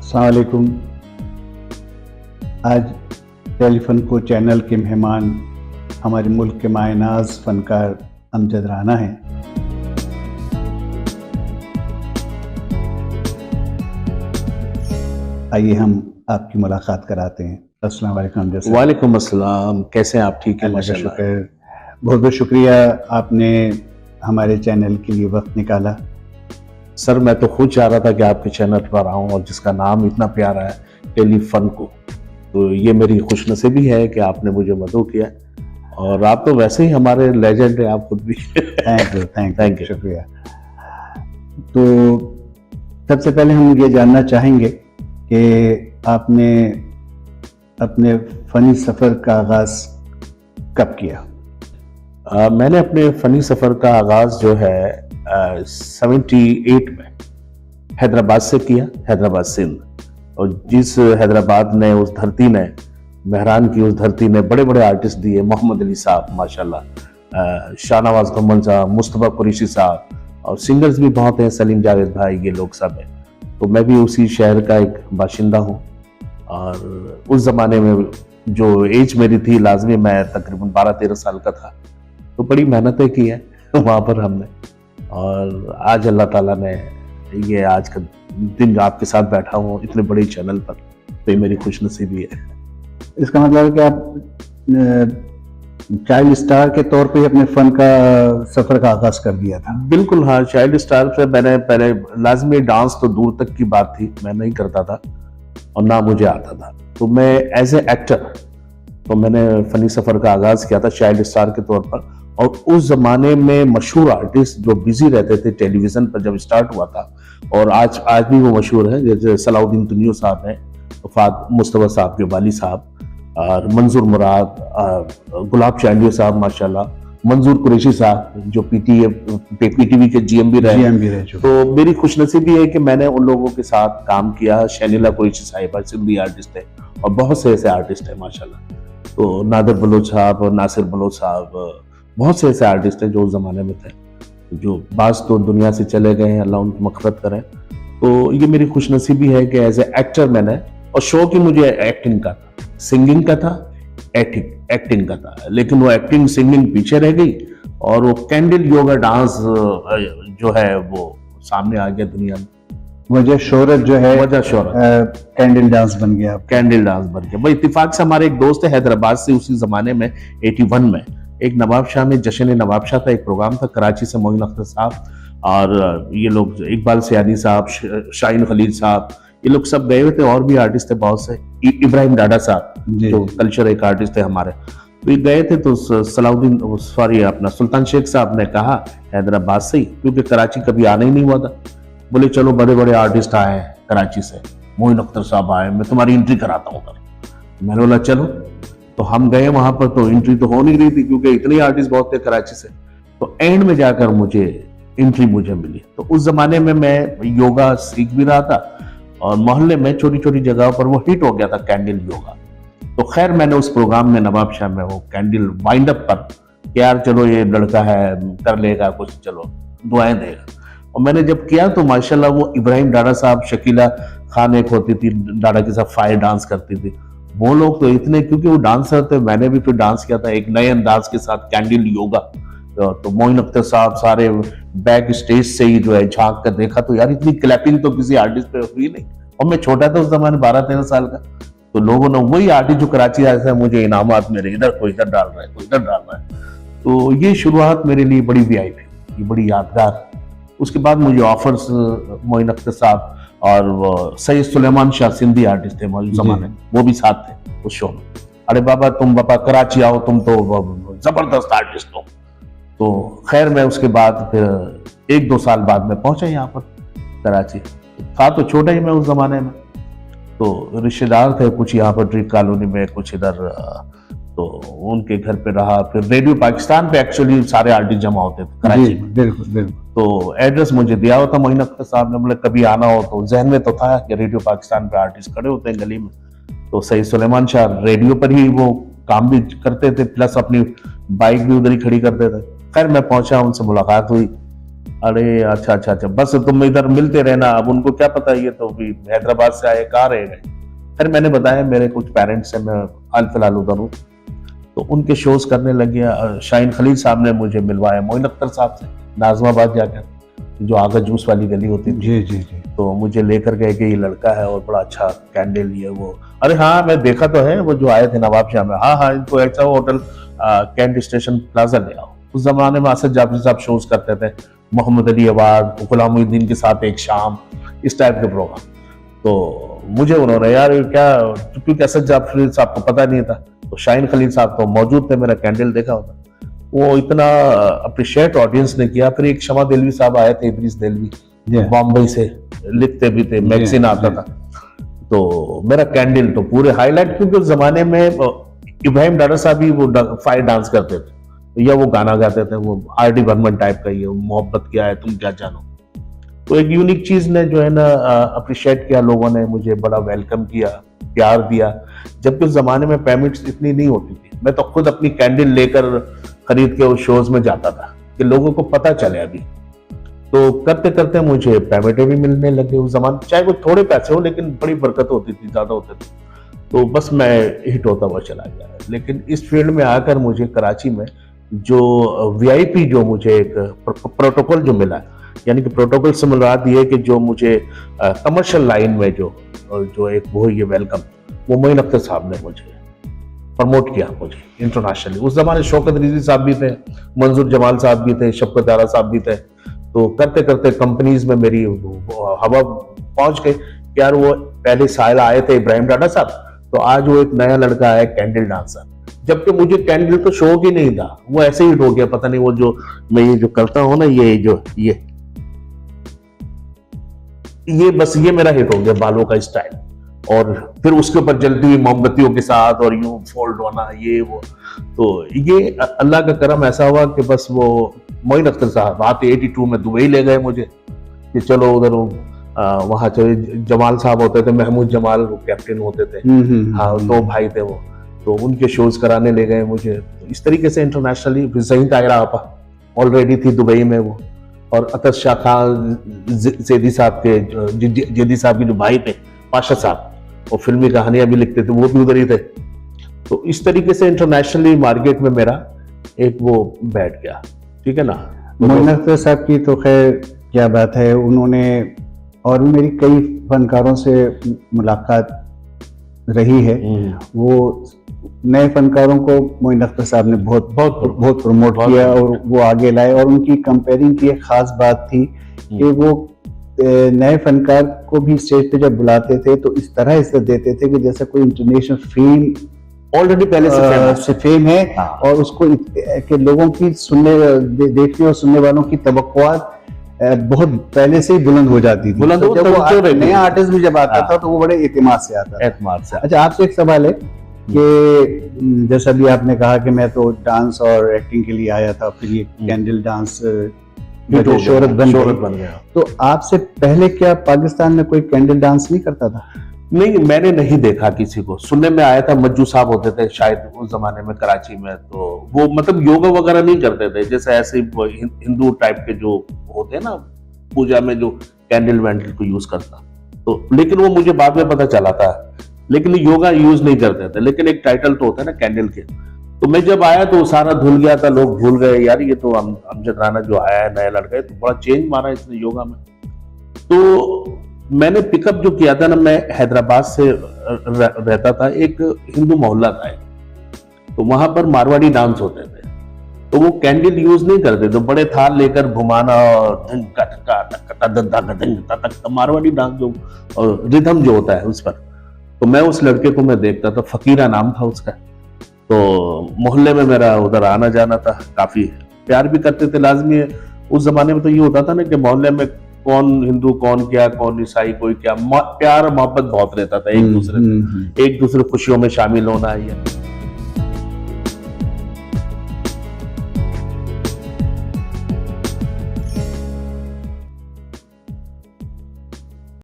अस्सलाम वालेकुम। आज टेलीफोन को चैनल के मेहमान हमारे मुल्क के मायनाज फनकार अमजद राना हैं। आइए हम आपकी मुलाकात कराते हैं। अस्सलाम वालेकुम अमजद साहब। वालेकुम अस्सलाम। कैसे हैं आप? ठीक है अल्लाह का माशाल्लाह। शुक्र। बहुत बहुत शुक्रिया आपने हमारे चैनल के लिए वक्त निकाला। सर मैं तो खुद चाह रहा था कि आपके चैनल पर आऊं, और जिसका नाम इतना प्यारा है टेलीफन को, तो ये मेरी खुशनसीबी है कि आपने मुझे मदऊ किया। और आप तो वैसे ही हमारे लेजेंड हैं, आप खुद भी। थैंक यू शुक्रिया। तो सबसे पहले हम ये जानना चाहेंगे कि आपने अपने फ़नी सफ़र का आगाज़ कब किया? मैंने अपने फ़नी सफ़र का आगाज़ जो है 78 में हैदराबाद से किया, हैदराबाद सिंध। और जिस हैदराबाद ने, उस धरती ने, मेहरान की उस धरती ने बड़े बड़े आर्टिस्ट दिए, मोहम्मद अली साहब माशाल्लाह, शाहनवाज कमल साहब, मुस्तफ़ा कुरैशी साहब, और सिंगर्स भी बहुत हैं, सलीम जावेद भाई, ये लोग सब हैं। तो मैं भी उसी शहर का एक बाशिंदा हूँ। और उस ज़माने में जो एज मेरी थी लाजमी, मैं तकरीबन 12-13 साल का था, तो बड़ी मेहनतें की हैं वहाँ पर हमने। और आज अल्लाह ताला ने ये आज का दिन आपके साथ बैठा हूँ इतने बड़े चैनल पर, तो ये मेरी खुशनसीबी है। इसका मतलब है कि आप चाइल्ड स्टार के तौर पे अपने फ़न का सफ़र का आगाज़ कर दिया था? बिल्कुल हाँ, चाइल्ड स्टार से मैंने पहले लाजमी, डांस तो दूर तक की बात थी, मैं नहीं करता था और ना मुझे आता था। तो मैं एज ए एक्टर, तो मैंने फ़नी सफ़र का आगाज़ किया था चाइल्ड स्टार के तौर पर। और उस ज़माने में मशहूर आर्टिस्ट जो बिजी रहते थे टेलीविज़न पर जब स्टार्ट हुआ था, और आज भी वो मशहूर है, जैसे सलाउद्दीन तुनियो साहब हैं, वफात मुस्तफ़ा साहब के वाली साहब, और मंजूर मुराद, गुलाब चांडियो साहब माशाल्लाह, मंजूर कुरैशी साहब जो पीटीवी के जीएमबी रहे। तो मेरी खुशनसीबी है कि मैंने उन लोगों के साथ काम किया। शैनिला कुरैशी साहिबा सिंधी आर्टिस्ट है, और बहुत से ऐसे आर्टिस्ट हैं माशाल्लाह। तो नादिर बलोच साहब, नासिर बलोच साहब, बहुत से ऐसे आर्टिस्ट हैं जो उस जमाने में थे, जो बाज तो दुनिया से चले गए हैं, अल्लाह उनकी मग़फ़िरत करे। तो ये मेरी खुशनसीबी है कि एज ए एक्टर मैंने, और शौक ही मुझे एक्टिंग का था, सिंगिंग का था, एक्टिंग का था, लेकिन वो एक्टिंग सिंगिंग पीछे रह गई, और वो कैंडल योगा डांस जो है वो सामने आ गया दुनिया में। वजह शोहरत जो है, कैंडल डांस बन गया। कैंडल डांस बन गया। भाई इत्तेफाक से हमारे एक दोस्त है हैदराबाद से, उसी जमाने में 81 में एक नवाब शाह में जश्न नवाब शाह का एक प्रोग्राम था, कराची से मोइन अख्तर साहब और ये लोग, इकबाल सियानी साहब, शाहीन खलील साहब, ये लोग सब गए हुए थे। और भी आर्टिस्ट थे बहुत से, इब्राहिम डाडा साहब जो कल्चर एक आर्टिस्ट थे हमारे, तो ये गए थे। तो अपना सुल्तान शेख साहब ने कहा हैदराबाद से ही, क्योंकि कराची कभी आना ही नहीं हुआ था, बोले चलो बड़े बड़े आर्टिस्ट आए हैं कराची से, मोइन अख्तर साहब आए, मैं तुम्हारी एंट्री कराता हूँ। मैंने बोला चलो। तो हम गए वहां पर, तो एंट्री तो हो नहीं रही थी क्योंकि इतने आर्टिस्ट बहुत थे कराची से। तो एंड में जाकर मुझे एंट्री मिली। तो उस जमाने में मैं योगा सीख भी रहा था, और मोहल्ले में छोटी छोटी जगहों पर वो हिट हो गया था कैंडल योगा। तो खैर मैंने उस प्रोग्राम में नवाब शाह में वो कैंडल वाइंड अप पर, यार चलो ये लड़का है कर लेगा कुछ, चलो दुआएं देगा। और मैंने जब किया तो माशाल्लाह वो इब्राहिम डाडा साहब, शकीला खान एक होती थी डाडा के साथ फायर डांस करती थी, वो लोग तो इतने, क्योंकि वो डांसर थे, मैंने भी फिर डांस किया था एक नए अंदाज के साथ कैंडल योगा। तो मोइन अख्तर साहब सारे बैक स्टेज से ही जो है झांक कर देखा, तो यार इतनी क्लैपिंग तो किसी आर्टिस्ट पे हुई नहीं। और मैं छोटा था उस जमाने, 12-13 साल का। तो लोगों ने, वही आर्टिस्ट जो कराची आया था, मुझे इनामात मेरे इधर को इधर डाल रहा है, कोई इधर डाल रहा है। तो ये शुरुआत मेरे लिए बड़ी VIP, ये बड़ी यादगार। उसके बाद मुझे ऑफर्स मोइन अख्तर साहब और सैयद सुलेमान शाह सिंधी आर्टिस्ट थे उस जमाने, वो भी साथ थे उस शो में। अरे बाबा तुम कराची आओ, तुम तो जबरदस्त आर्टिस्ट हो। तो खैर मैं उसके बाद फिर 1-2 साल बाद में पहुंचा यहाँ पर कराची। था तो छोटा ही मैं उस जमाने में, तो रिश्तेदार थे कुछ यहाँ पर ट्रिक कॉलोनी में, कुछ इधर, तो उनके घर पे रहा। फिर रेडियो पाकिस्तान पे एक्चुअली सारे आर्टिस्ट जमा होते थे कराची में। बिल्कुल। तो एड्रेस मुझे दिया होता मोइन अख्तर साहब ने, बोले कभी आना हो तो, जहन में तो था कि रेडियो पाकिस्तान पे आर्टिस्ट खड़े होते हैं गली में। तो सैयद सुलेमान शाह रेडियो पर ही वो काम भी करते थे, प्लस अपनी बाइक भी उधर ही खड़ी करते थे। खैर मैं पहुंचा, उनसे मुलाकात हुई, अरे अच्छा अच्छा अच्छा, बस तुम इधर मिलते रहना, अब उनको क्या पता, ये तो भी हैदराबाद से आए, कहाँ रह गए। फिर मैंने बताया मेरे कुछ पेरेंट्स हैं, मैं हाल फिलहाल उधर हूँ, तो उनके शोज करने लग गया। शाहीन खलील साहब ने मुझे मिलवाया मोइन अख्तर साहब से नाजमाबाद जाकर, जो आगा जूस वाली गली होती थी। जी जी जी। तो मुझे लेकर गए कि ये लड़का है और बड़ा अच्छा कैंडल ये वो। अरे हाँ मैं देखा तो है, वो जो आए थे नवाबशाह में, हाँ हाँ इनको ऐसा होटल कैंट स्टेशन प्लाजा ले आओ। उस जमाने में असद जाफरी साहब शोज करते थे, मोहम्मद अली अवाद, गुलाम मुहिद्दीन के साथ एक शाम, इस टाइप के प्रोग्राम। तो मुझे उन्होंने, यार क्या, क्योंकि असद जाफरी साहब को पता नहीं था, तो शाहीन खलील साहब तो मौजूद थे, मेरा कैंडल देखा होता, वो इतना अप्रिशिएट ऑडियंस ने किया। फिर एक शमा देलवी साहब आए थे, इदरीस देलवी, बॉम्बे से, लिखते भी थे, मैगजीन आता था। तो मेरा कैंडल तो पूरे हाईलाइट, क्योंकि उस जमाने में इब्राहिम डाडा साहब भी वो फायर डांस करते थे, या वो गाना गाते थे, वो आर.डी. बर्मन टाइप का, ये मोहब्बत क्या है तुम क्या जानो। तो एक यूनिक चीज ने जो है ना अप्रिशिएट किया, लोगों ने मुझे बड़ा वेलकम किया, प्यार दिया। जबकि उस जमाने में पेमेंट्स इतनी नहीं होती थी, मैं तो खुद अपनी कैंडल लेकर खरीद के उस शोज में जाता था कि लोगों को पता चले। अभी तो करते करते मुझे पेमेंटें भी मिलने लगे उस जमाने, चाहे वो थोड़े पैसे हो, लेकिन बड़ी बरकत होती थी, ज्यादा होते थे। तो बस मैं हिट होता हुआ चला गया। लेकिन इस फील्ड में आकर मुझे कराची में जो वीआईपी, जो मुझे एक प्रोटोकॉल जो मिला, यानी कि प्रोटोकॉल से मुराद ये है कि जो मुझे कमर्शियल लाइन में जो एक वो ये वेलकम, वो मोइन अख्तर साहब ने मुझे प्रमोट किया, मुझे इंटरनेशनली। उस जमाने शौकत रिजवी साहब भी थे, मंजूर जमाल साहब भी थे, शफकत आरा साहब भी थे। तो करते करते कंपनीज में मेरी हवा पहुंच गई। यार वो पहले साहिल आए थे इब्राहिम डाडा साहब, तो आज वो एक नया लड़का है कैंडल डांसर, जबकि मुझे कैंडल तो शौक ही नहीं था, वो ऐसे ही हो गया। पता नहीं वो जो मैं ये जो करता हूँ ना, ये बस ये मेरा हिट हो गया, बालों का स्टाइल, और फिर उसके ऊपर जलती हुई मोमबत्तियों के साथ और यूं फोल्ड होना, ये वो। तो ये अल्लाह का करम ऐसा हुआ कि बस वो मोइन अख्तर साहब आते 82 में दुबई ले गए मुझे, कि चलो उधर वहां चले। जमाल साहब होते थे, महमूद जमाल वो कैप्टन होते थे, हाँ दो भाई थे वो, तो उनके शोज कराने ले गए मुझे। तो इस तरीके से इंटरनेशनली सही तायरा आपा ऑलरेडी थी दुबई में वो, और अतर शाह खान जेदी साहब के, जेदी साहब के जो भाई थे पाशा साहब, वो फिल्मी कहानियां भी लिखते थे, वो भी उधर ही थे। तो इस तरीके से इंटरनेशनली मार्केट में मेरा एक वो बैठ गया, ठीक है ना। मोइन अख्तर साहब की तो खैर क्या बात है, उन्होंने, और भी मेरी कई फनकारों से मुलाकात रही है, वो नए फनकारों को मोइन अख्तर साहब ने बहुत प्रमोट किया और वो आगे लाए। और उनकी कंपेयरिंग की एक खास बात थी कि वो नए फनकार को भी स्टेज पे जब बुलाते थे तो इस तरह इज्जत देते थे कि जैसे कोई इंटरनेशनल फिल्म ऑलरेडी पहले से फेम है, और उसको कि लोगों की देखने और सुनने वालों की तवक्कुआत बहुत पहले से ही बुलंद हो जाती थी। तो जब वो नया आर्टिस्ट भी जब आता था तो वो बड़े एतमाद से आता था। अच्छा, आपसे एक सवाल है कि जैसा भी आपने कहा कि मैं तो डांस और एक्टिंग के लिए आया था, फिर ये कैंडल डांस शोहरत बन गया, तो आपसे पहले क्या पाकिस्तान में कोई कैंडल डांस नहीं करता था? नहीं, मैंने नहीं देखा किसी को। सुनने में आया था मज्जू साहब होते थे शायद उस जमाने में कराची में, तो वो मतलब योगा वगैरह नहीं करते थे, जैसे ऐसे हिंदू टाइप के जो होते हैं ना पूजा में, जो कैंडल वैंडल को यूज करता, तो लेकिन वो मुझे बाद में पता चला था। लेकिन योगा यूज नहीं करते थे, लेकिन एक टाइटल तो होता है ना कैंडल के। तो मैं जब आया तो सारा धुल गया था, लोग भूल गए यार ये तो अमजद राना जो आया है नया लड़का है, तो बड़ा चेंज मारा इसने योगा में। तो मैंने पिकअप जो किया था ना, मैं हैदराबाद से रहता था, एक हिंदू मोहल्ला था, तो वहां पर मारवाड़ी डांस होते थे, तो वो कैंडल यूज नहीं करते, तो बड़े थाल लेकर घुमाना और मारवाड़ी डांस जो और रिदम जो होता है उस पर। तो मैं उस लड़के को मैं देखता था, फकीरा नाम था उसका, तो मोहल्ले में मेरा उधर आना जाना था, काफी प्यार भी करते थे। लाजमी है उस जमाने में तो ये होता था ना कि मोहल्ले में कौन हिंदू कौन क्या, कौन ईसाई कोई क्या, प्यार मोहब्बत बहुत रहता था एक दूसरे खुशियों में शामिल होना है।